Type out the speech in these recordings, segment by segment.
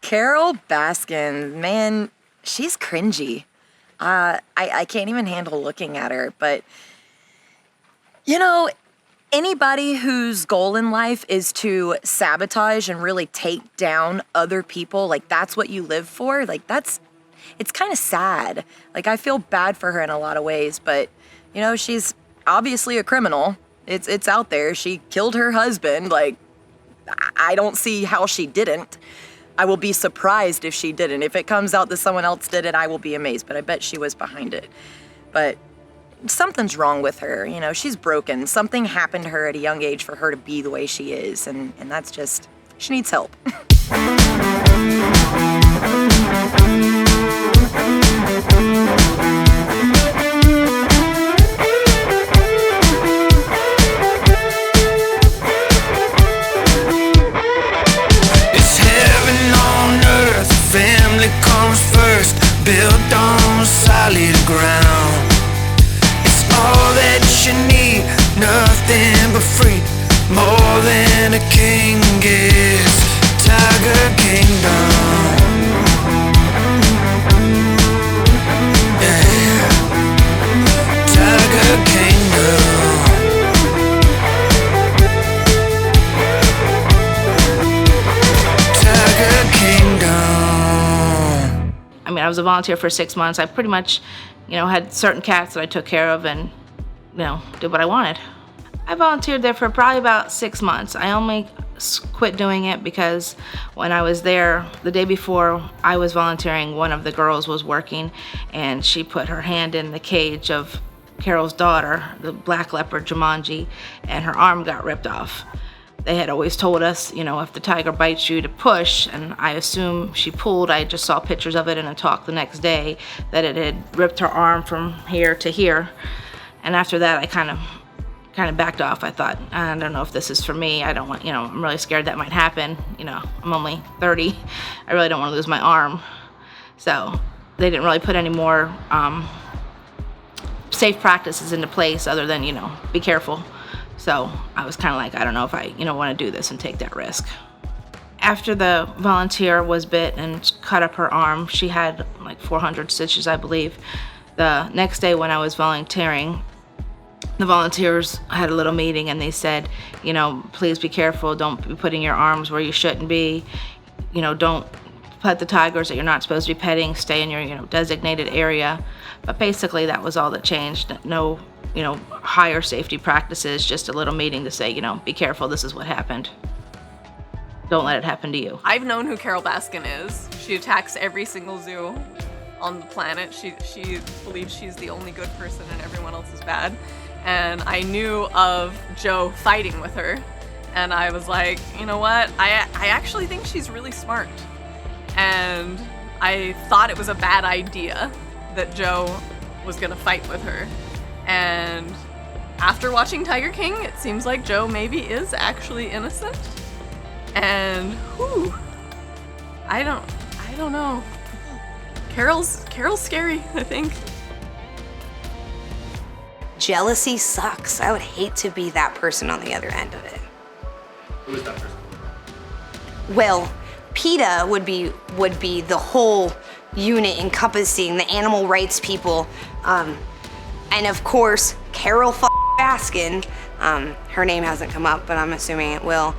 Carole Baskin, man, she's cringy. I can't even handle looking at her, but you know, anybody whose goal in life is to sabotage and really take down other people, like that's what you live for, like it's kind of sad. Like I feel bad for her in a lot of ways, but you know, she's obviously a criminal. It's out there. She killed her husband. Like I don't see how she didn't. I will be surprised if she didn't. If it comes out that someone else did it, I will be amazed, but I bet she was behind it. But something's wrong with her. You know, she's broken. Something happened to her at a young age for her to be the way she is, and that's just, she needs help. Family comes first, built on solid ground. It's all that you need, nothing but free, more than a king gives. Tiger Kingdom. Yeah. Tiger Kingdom. Tiger Kingdom. I mean, I was a volunteer for 6 months. I pretty much, had certain cats that I took care of and, did what I wanted. I volunteered there for probably about 6 months. I only quit doing it because when I was there, the day before I was volunteering, one of the girls was working and she put her hand in the cage of Carol's daughter, the black leopard Jumanji, and her arm got ripped off. They had always told us, if the tiger bites you to push, and I assume she pulled. I just saw pictures of it in a talk the next day that it had ripped her arm from here to here. And after that, I kind of backed off. I thought, I don't know if this is for me. I don't want, I'm really scared that might happen. I'm only 30. I really don't want to lose my arm. So they didn't really put any more safe practices into place other than, be careful. So I was kind of like, I don't know if I, want to do this and take that risk. After the volunteer was bit and cut up her arm, she had like 400 stitches, I believe. The next day when I was volunteering, the volunteers had a little meeting and they said, please be careful. Don't be putting your arms where you shouldn't be. Don't pet the tigers that you're not supposed to be petting. Stay in your, designated area. But basically that was all that changed. No, higher safety practices, just a little meeting to say, be careful, this is what happened. Don't let it happen to you. I've known who Carole Baskin is. She attacks every single zoo on the planet. She believes she's the only good person and everyone else is bad. And I knew of Joe fighting with her. And I was like, you know what? I actually think she's really smart. And I thought it was a bad idea that Joe was gonna fight with her. And after watching Tiger King, it seems like Joe maybe is actually innocent. And I don't know. Carol's scary, I think. Jealousy sucks. I would hate to be that person on the other end of it. Who is that person? Well, Peta would be the whole unit encompassing the animal rights people. And of course, Carole Baskin, her name hasn't come up, but I'm assuming it will.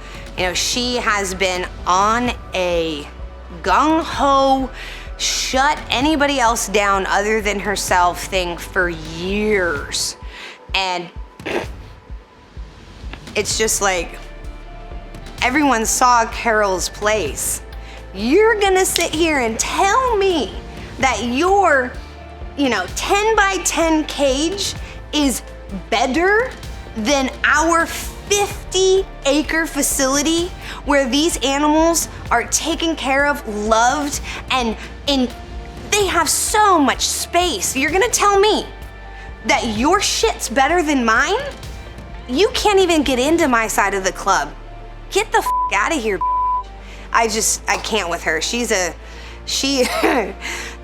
She has been on a gung-ho, shut anybody else down other than herself thing for years. And it's just like, everyone saw Carol's place. You're gonna sit here and tell me that your 10 by 10 cage is better than our 50-acre facility where these animals are taken care of, loved, and they have so much space. You're gonna tell me that your shit's better than mine? You can't even get into my side of the club. Get the out of here. I can't with her.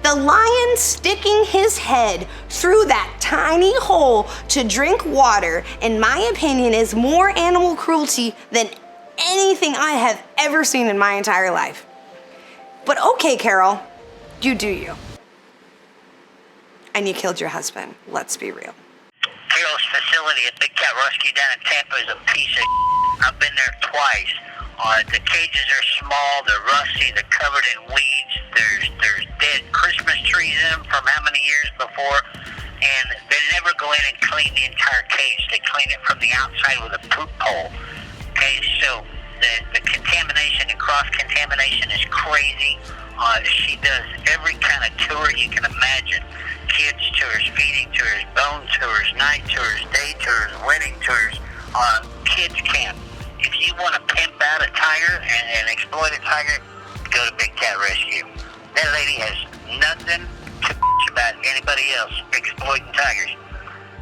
The lion sticking his head through that tiny hole to drink water, in my opinion, is more animal cruelty than anything I have ever seen in my entire life. But okay, Carol, you do you. And you killed your husband. Let's be real. Carol's facility at Big Cat Rescue down in Tampa is a piece of I've been there twice. The cages are small, they're rusty, they're covered in weeds, there's dead Christmas trees in them from how many years before, and they never go in and clean the entire cage. They clean it from the outside with a poop pole. Okay, so the contamination and cross-contamination is crazy. She does every kind of tour you can imagine. Kids tours, feeding tours, bone tours, night tours, day tours, wedding tours, kids camp. If you want to pimp out a tiger and exploit a tiger, go to Big Cat Rescue. That lady has nothing to about anybody else exploiting tigers.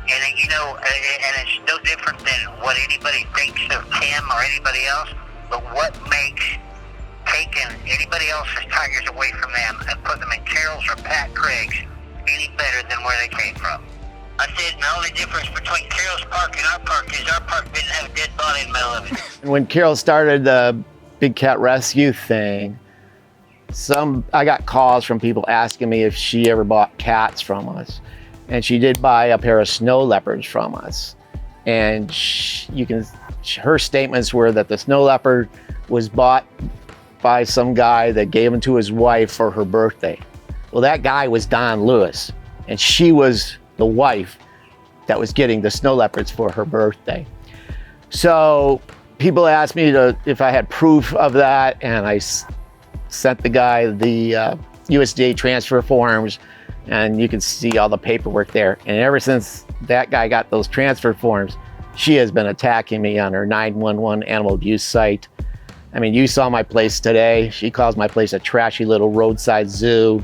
And and it's no different than what anybody thinks of Tim or anybody else, but what makes taking anybody else's tigers away from them and putting them in Carol's or Pat Craig's any better than where they came from? I said the only difference between Carol's park and our park is our park didn't have a dead body in the middle of it. When Carol started the Big Cat Rescue thing, I got calls from people asking me if she ever bought cats from us. And she did buy a pair of snow leopards from us. And her statements were that the snow leopard was bought by some guy that gave him to his wife for her birthday. Well, that guy was Don Lewis, and she was the wife that was getting the snow leopards for her birthday. So people asked me if I had proof of that, and I sent the guy the USDA transfer forms, and you can see all the paperwork there. And ever since that guy got those transfer forms, she has been attacking me on her 911 animal abuse site. I mean, you saw my place today. She calls my place a trashy little roadside zoo,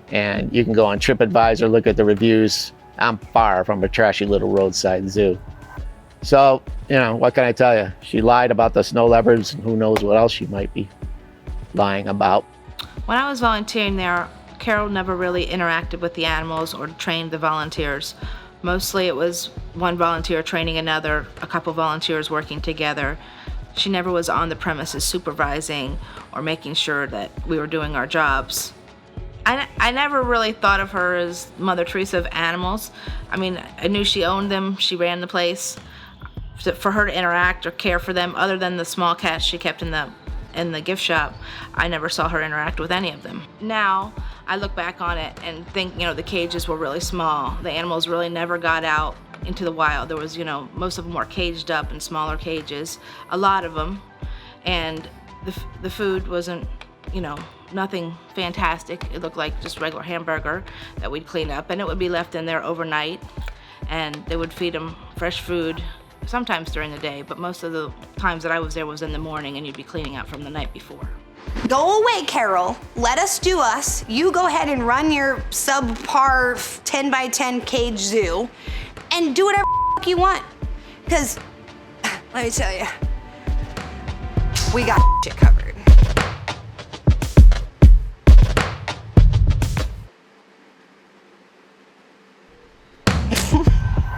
and you can go on TripAdvisor, look at the reviews. I'm far from a trashy little roadside zoo. So, what can I tell you? She lied about the snow leopards, and who knows what else she might be lying about. When I was volunteering there, Carol never really interacted with the animals or trained the volunteers. Mostly it was one volunteer training another, a couple volunteers working together. She never was on the premises supervising or making sure that we were doing our jobs. I never really thought of her as Mother Teresa of animals. I mean, I knew she owned them, she ran the place. For her to interact or care for them, other than the small cats she kept in the gift shop, I never saw her interact with any of them. Now, I look back on it and think, the cages were really small. The animals really never got out into the wild. There was, most of them were caged up in smaller cages, a lot of them. And the food wasn't, nothing fantastic. It looked like just regular hamburger that we'd clean up, and it would be left in there overnight, and they would feed them fresh food sometimes during the day, but most of the times that I was there was in the morning, and you'd be cleaning out from the night before. Go away, Carol. Let us do us. You go ahead and run your subpar 10 by 10 cage zoo and do whatever you want. Because, let me tell you, we got shit covered.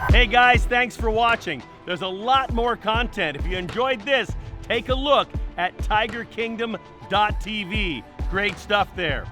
Hey guys, thanks for watching. There's a lot more content. If you enjoyed this, take a look at tigerkingdom.tv. Great stuff there.